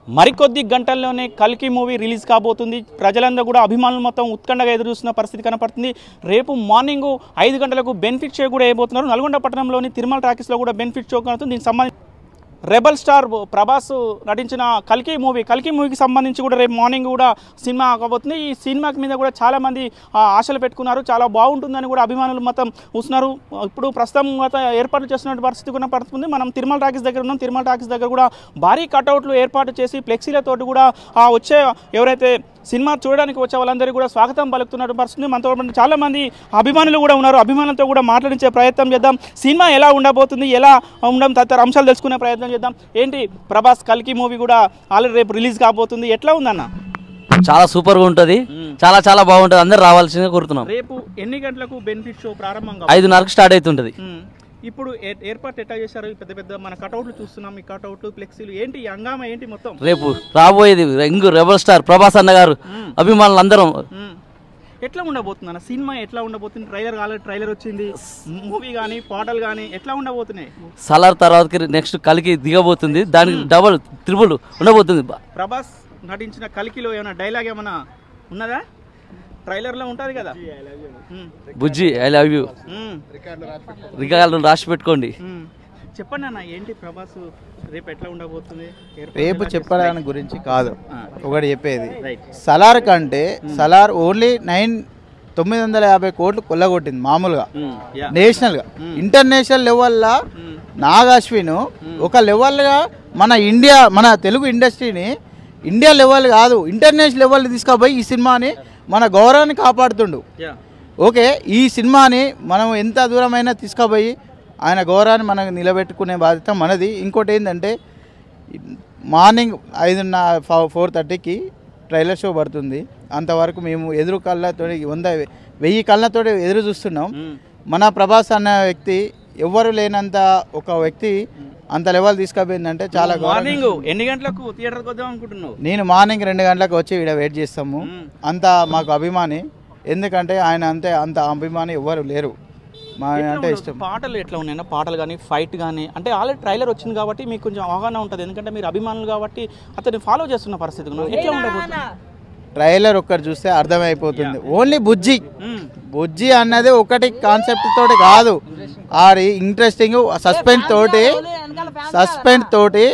మరికొద్ది గంటల్లోనే కల్కి మూవీ రిలీజ్ కాబోతుంది. ప్రజలందరూ కూడా అభిమానులు మొత్తం ఉత్కంఠగా ఎదురుస్తున్న పరిస్థితి కనపడుతుంది. రేపు మార్నింగ్ 5 గంటలకు బెనిఫిట్ షో కూడా వేయబోతున్నారు. నల్గొండ పట్టణంలోని తిరుమల టాకీస్లో కూడా బెనిఫిట్ షో కనుతుంది. దీనికి సంబంధించి రెబల్ స్టార్ ప్రభాస్ నటించిన కల్కి మూవీకి సంబంధించి కూడా రేపు మార్నింగ్ కూడా సినిమా కాబోతుంది. ఈ సినిమా మీద కూడా చాలామంది ఆశలు పెట్టుకున్నారు. చాలా బాగుంటుందని కూడా అభిమానులు మొత్తం చూస్తున్నారు. ఇప్పుడు ప్రస్తుతం ఏర్పాట్లు చేస్తున్న పరిస్థితి కూడా పడుతుంది. మనం తిరుమల టాకీస్ దగ్గర ఉన్నాం. తిరుమల టాకీస్ దగ్గర కూడా భారీ కటౌట్లు ఏర్పాటు చేసి ఫ్లెక్సీలతోటి కూడా వచ్చే ఎవరైతే సినిమా చూడడానికి వచ్చే వాళ్ళందరికీ కూడా స్వాగతం పలుకుతున్నట్టు పరిస్థితి. మనతో చాలామంది అభిమానులు కూడా ఉన్నారు. అభిమానులతో కూడా మాట్లాడించే ప్రయత్నం చేద్దాం. సినిమా ఎలా ఉండబోతుంది, ఎలా ఉండడం తదితర అంశాలు తెలుసుకునే ప్రయత్నం చేద్దాం. ఏంటి ప్రభాస్ కల్కి మూవీ కూడా ఆల్రెడీ రేపు రిలీజ్ కాబోతుంది. ఎట్లా ఉందన్న? చాలా సూపర్గా ఉంటుంది. చాలా చాలా బాగుంటుంది. అందరు రావాల్సిందిగా కోరుతున్నాం. రేపు ఎన్ని గంటలకు బెనిఫిట్ షో ప్రారంభంగా? 5:30కి స్టార్ట్ అవుతుంటుంది. ఇప్పుడు ఏర్పాటు ఎట్లా చేశారు? పెద్ద పెద్ద మన కటౌట్లు చూస్తున్నాం. ఈ కటౌట్లు ఫ్లెక్సీలు ఏంటి హంగామా ఏంటి మొత్తం? రేపు రాబోయేది రెబల్ స్టార్ ప్రభాస్ అన్న గారు అభిమానులు అందరం. ఎట్లా ఉండబోతుంది అన్న సినిమా? ఎట్లా ఉండబోతుంది? ట్రైలర్ వచ్చింది. మూవీ కానీ పాటలు కానీ ఎట్లా ఉండబోతున్నాయి? సలార్ తర్వాతకి నెక్స్ట్ కల్కి దిగబోతుంది. దానికి డబుల్ త్రిబుల్ ఉండబోతుంది. ప్రభాస్ నటించిన కల్కిలో ఏమైనా డైలాగ్ ఏమైనా ఉన్నదా? ట్రైలర్లో ఉంటుంది కదా, బుజ్జి ఐ లవ్ యూ రికార్డులు రాసి పెట్టుకోండి. చెప్పండి అన్న, ఏంటి ప్రభాస్ రేపు ఎట్లా ఉండబోతుంది? రేపు చెప్పడానికి గురించి కాదు, ఒకటి చెప్పేది. సలార్ కంటే సలార్ ఓన్లీ 950 కోట్లు కొల్లగొట్టింది మామూలుగా, నేషనల్గా. ఇంటర్నేషనల్ లెవెల్లో నాగ్ అశ్విన్ ఒక లెవెల్గా మన తెలుగు ఇండస్ట్రీని ఇండియా లెవెల్ కాదు ఇంటర్నేషనల్ లెవెల్ తీసుకుపోయి ఈ సినిమాని మన గౌరవాన్ని కాపాడుతుండు. ఓకే, ఈ సినిమాని మనం ఎంత దూరమైనా తీసుకుపోయి ఆయన గౌరవాన్ని మనకు నిలబెట్టుకునే బాధ్యత మనది. ఇంకోటి ఏంటంటే మార్నింగ్ 4:30కి ట్రైలర్ షో పడుతుంది. అంతవరకు మేము ఎదురు కళ్ళతో 1000 కళ్ళతో ఎదురు చూస్తున్నాం. మన ప్రభాస్ అన్న వ్యక్తి ఎవ్వరు లేనంత ఒక వ్యక్తి అంత లెవెల్ తీసుకుపోయిందంటే చాలా. మార్నింగ్ ఎన్ని గంటలకు థియేటర్కి వద్దాం అనుకుంటున్నావు? నేను మార్నింగ్ 2 గంటలకు వచ్చి ఇక్కడ వెయిట్ చేస్తాము. అంత మాకు అభిమాని, ఎందుకంటే ఆయన అంత అభిమాని ఎవ్వరు లేరు. మా అంటే ఇష్టం. పాటలు ఎట్లా ఉన్నాయన్నా? పాటలు కానీ ఫైట్ కానీ అంటే ఆల్రెడీ ట్రైలర్ వచ్చింది కాబట్టి మీకు కొంచెం అవగాహన ఉంటుంది. ఎందుకంటే మీరు అభిమానులు కాబట్టి అతన్ని ఫాలో చేస్తున్న పరిస్థితి ఎట్లా ఉండబోతుంది? ట్రైలర్ ఒక్కటి చూస్తే అర్థమైపోతుంది. ఓన్లీ బుజ్జి అన్నది ఒకటి కాన్సెప్ట్ తోటి కాదు, ఆడి ఇంట్రెస్టింగ్ సస్పెండ్ తోటి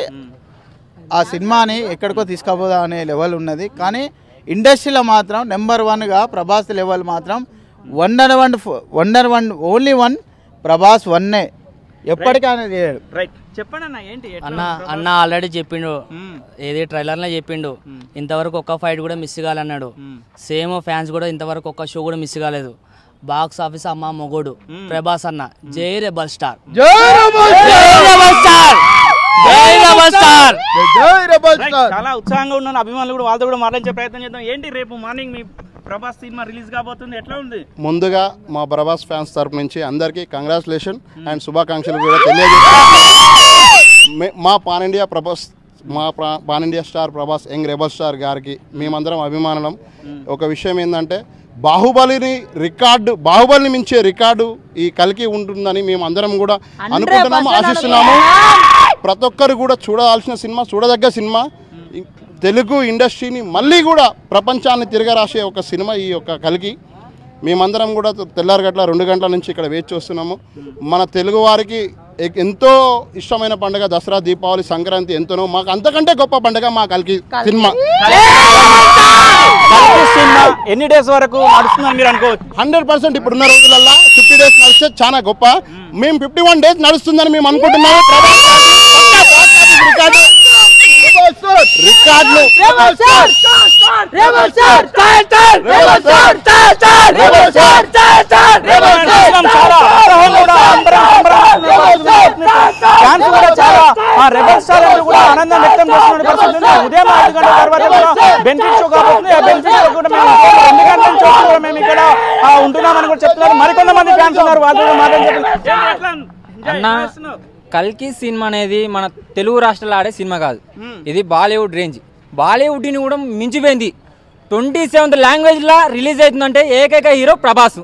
ఆ సినిమాని ఎక్కడికో తీసుకుపోదా అనే లెవెల్ ఉన్నది. కానీ ఇండస్ట్రీలో మాత్రం నెంబర్ 1గా ప్రభాస్ లెవెల్ మాత్రం wonder one only one Prabhas వన్నే, ఎప్పటికైనా చేయడు. చెప్పండి అన్న, ఏంటి అన్న ఆల్రెడీ చెప్పిండు, ఏది ట్రైలర్లో చెప్పిండు ఇంతవరకు ఒక్క ఫైట్ కూడా మిస్ కాలన్నాడు. సేమ్ ఫ్యాన్స్ కూడా ఇంతవరకు ఒక్క షో కూడా మిస్ కాలేదు. బాక్స్ ఆఫీస్ అమ్మ మొగోడు ప్రభాస్ అన్న. జై రెబల్ స్టార్, చాలా ఉత్సాహంగా ఉన్నాను. అభిమానులు కూడా వాళ్ళతో కూడా మాట్లాడించే ప్రయత్నం చేద్దాం. ఏంటి రేపు మార్నింగ్ మీ ప్రభాస్ సినిమా రిలీజ్ కాబోతుంది, ఎట్లా ఉంది? ముందుగా మా ప్రభాస్ ఫ్యాన్స్ తరపు నుంచి అందరికీ కంగ్రాచులేషన్ అండ్ శుభాకాంక్షలు కూడా తెలియజేస్తున్నాం. మా pan India star Prabhas young rebel star గారికి మేమందరం అభిమానులం. ఒక విషయం ఏంటంటే బాహుబలిని మించే రికార్డు ఈ కల్కి ఉంటుందని మేము అందరం కూడా అనుకుంటున్నాము, ఆశిస్తున్నాము. ప్రతి ఒక్కరు కూడా చూడాల్సిన సినిమా, చూడదగ్గ సినిమా. తెలుగు ఇండస్ట్రీని మళ్ళీ కూడా ప్రపంచాన్ని తిరగరాసే ఒక సినిమా ఈ యొక్క కల్కి. మేమందరం కూడా తెల్లారగట్ల 2 గంటల నుంచి ఇక్కడ వేచి చూస్తున్నాము. మన తెలుగు వారికి ఎంతో ఇష్టమైన పండుగ దసరా, దీపావళి, సంక్రాంతి ఎంతనో, మాకు అంతకంటే గొప్ప పండుగ మా కల్కి సినిమా. ఎన్ని డేస్ వరకు నడుస్తుందని మీరు అనుకోవచ్చు? 100% ఇప్పుడున్న రోజులల్లో 50 డేస్ నడిస్తే చాలా గొప్ప. మేము 51 డేస్ నడుస్తుందని మేము అనుకుంటున్నాము. ఆనందం వ్యక్తం చేస్తున్న పరిస్థితి. ఉదయం 5 గంటల తర్వాత బెనిఫిట్ షో కాబోతుంది. ఆ బెనిఫిట్ షో కూడా మేము 2 గంటల నుంచి మేము ఇక్కడ ఉంటున్నామని కూడా చెప్తున్నారు. మరికొంతమంది ఫ్యాన్స్ ఉన్నారు, వాళ్ళు మాట్లాడుతున్నారు. కల్కి సినిమా అనేది మన తెలుగు రాష్ట్రాల్లో ఆడే సినిమా కాదు, ఇది బాలీవుడ్ రేంజ్. బాలీవుడ్ని కూడా మించిపోయింది. 27th లాంగ్వేజ్లో రిలీజ్ అవుతుందంటే ఏకైక హీరో ప్రభాస్.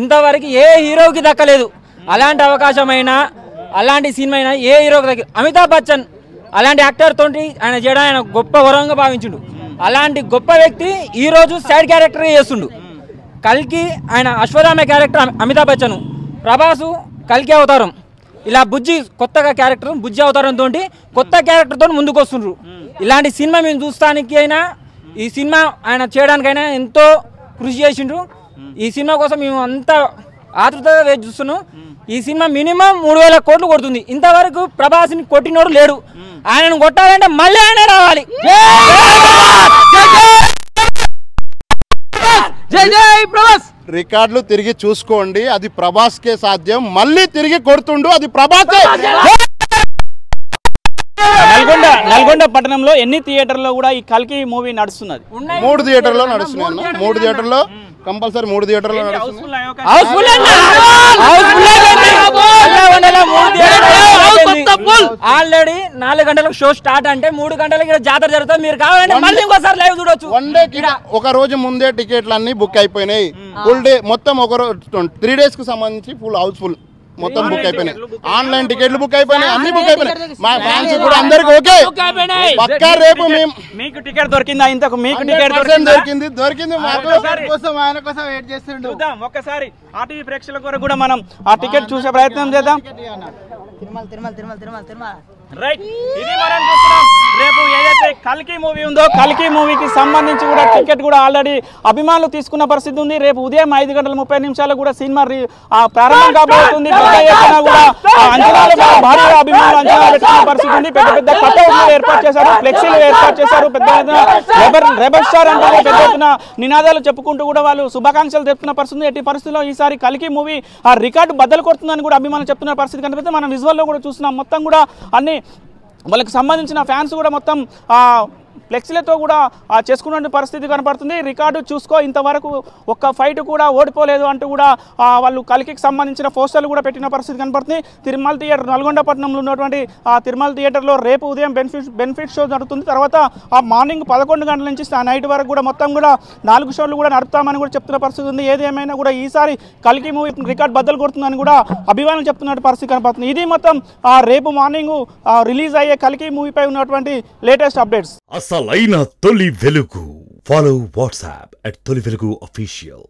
ఇంతవరకు ఏ హీరోకి దక్కలేదు అలాంటి అవకాశమైనా, అలాంటి సినిమా అయినా ఏ హీరోకి దక్క. అమితాబ్ బచ్చన్ అలాంటి యాక్టర్ తోటి ఆయన చేయడం ఆయన గొప్ప వరంగా భావించుండు. అలాంటి గొప్ప వ్యక్తి ఈరోజు సైడ్ క్యారెక్టర్ చేస్తుండు. కల్కి ఆయన అశ్వత్థామ క్యారెక్టర్ అమితాబ్ బచ్చన్, ప్రభాసు కల్కి అవతారం, ఇలా బుజ్జి కొత్తగా క్యారెక్టర్ బుజ్జి అవతారంతో కొత్త క్యారెక్టర్తో ముందుకు వస్తుండ్రు. ఇలాంటి సినిమా మేము చూస్తానికి అయినా ఈ సినిమా ఆయన చేయడానికైనా ఎంతో కృషి చేసిండ్రు. ఈ సినిమా కోసం మేము అంతా ఆతృతగా వేచి చూస్తున్నాం. ఈ సినిమా మినిమం 3000 కోట్లు కొడుతుంది. ఇంతవరకు ప్రభాస్ని కొట్టినోడు లేడు. ఆయనను కొట్టాలంటే మళ్ళీ ఆయన రావాలి. రికార్డులు తిరిగి చూసుకోండి, అది ప్రభాస్కే సాధ్యం. మళ్ళీ తిరిగి కొడుతుండు, అది ప్రభాసే. నల్గొండ పట్టణంలో ఎన్ని థియేటర్లో కూడా ఈ కల్కి మూవీ నడుస్తున్నది? 3 థియేటర్లో నడుస్తున్నాయి. 3 థియేటర్లో కంపల్సరీ 3 థియేటర్లో నడుస్తుంది. ఆల్రెడీ 4 గంటలకు షో స్టార్ట్ అంటే 3 గంటలకి జాతర జరుగుతుంది. మీరు కావాలంటే మళ్ళీ ఇంకోసారి లైవ్ చూడొచ్చు. 1 డే ఒక రోజు ముందే టికెట్లు అన్ని బుక్ అయిపోయినాయి. ఫుల్ డే మొత్తం ఒక రోజు 3 డేస్ కు సంబంధించి ఫుల్ హౌస్ఫుల్ మొత్తం బుక్ అయిపోయినాయి. ఆన్లైన్ టికెట్లు బుక్ అయిపోయినాయి, అన్ని బుక్ అయిపోయినాయి. మా ఫ్యాన్స్ కూడా అందరికి ఓకే. పక్కా రేపు మీకు టికెట్ దొరికిందా? ఇంతకు మీకు టికెట్ దొరికింది. ఆయన కోసం వెయిట్ చేస్తుండు. చూద్దాం ఒక్కసారి ఆర్టీవీ ప్రేక్షకుల కొరకు కూడా మనం ఆ టికెట్ చూసే ప్రయత్నం చేద్దాం. రైట్, ఇది మనం చూస్తున్నాం. రేపు ఏదైతే కల్కి మూవీ ఉందో కల్కి మూవీకి సంబంధించి కూడా టికెట్ కూడా ఆల్రెడీ అభిమానులు తీసుకున్న పరిస్థితి ఉంది. రేపు ఉదయం 5:30 కూడా సినిమా ప్రారంభం కాబోతుంది. పెద్ద ఎత్తున కూడా అంచనాలు భారీగా అభిమానులు అంచనా పెట్టుకున్న పరిస్థితి ఉంది. పెద్ద పెద్ద కట్అవుట్లు ఏర్పాటు చేశారు, ఫ్లెక్సీలు ఏర్పాటు చేశారు. పెద్ద ఎత్తున రెబల్ స్టార్ అంటే పెద్ద ఎత్తున నినాదాలు చెప్పుకుంటూ కూడా వాళ్ళు శుభాకాంక్షలు చెప్తున్న పరిస్థితి. ఎట్టి పరిస్థితుల్లో ఈసారి కల్కి మూవీ ఆ రికార్డు బద్దలు కొడుతుందని కూడా అభిమానులు చెప్తున్న పరిస్థితి కనిపిస్తుంది. మనం విజువల్లో కూడా చూస్తున్నాం. మొత్తం కూడా అన్ని వాళ్ళకి సంబంధించిన ఫ్యాన్స్ కూడా మొత్తం ఫ్లెక్సీలతో కూడా చేసుకున్న పరిస్థితి కనపడుతుంది. రికార్డు చూసుకో, ఇంతవరకు ఒక్క ఫైట్ కూడా ఓడిపోలేదు అంటూ కూడా వాళ్ళు కల్కికి సంబంధించిన పోస్టర్లు కూడా పెట్టిన పరిస్థితి కనపడుతుంది. తిరుమల థియేటర్ నల్గొండ పట్టణంలో ఉన్నటువంటి ఆ తిరుమల థియేటర్లో రేపు ఉదయం బెనిఫిట్ షో జరుగుతుంది. తర్వాత ఆ మార్నింగ్ 11 గంటల నుంచి నైట్ వరకు కూడా మొత్తం కూడా 4 షోలు కూడా నడుపుతామని కూడా చెప్తున్న పరిస్థితి ఉంది. ఏది ఏమైనా కూడా ఈసారి కల్కి మూవీ రికార్డ్ బద్దలు కొడుతుందని కూడా అభిమానులు చెప్తున్న పరిస్థితి కనపడుతుంది. ఇది మొత్తం రేపు మార్నింగ్ రిలీజ్ అయ్యే కల్కి మూవీపై ఉన్నటువంటి లేటెస్ట్ అప్డేట్స్. అసలైన తొలి వెలుగు. ఫాలో వాట్సాప్ @తొలి వెలుగు official.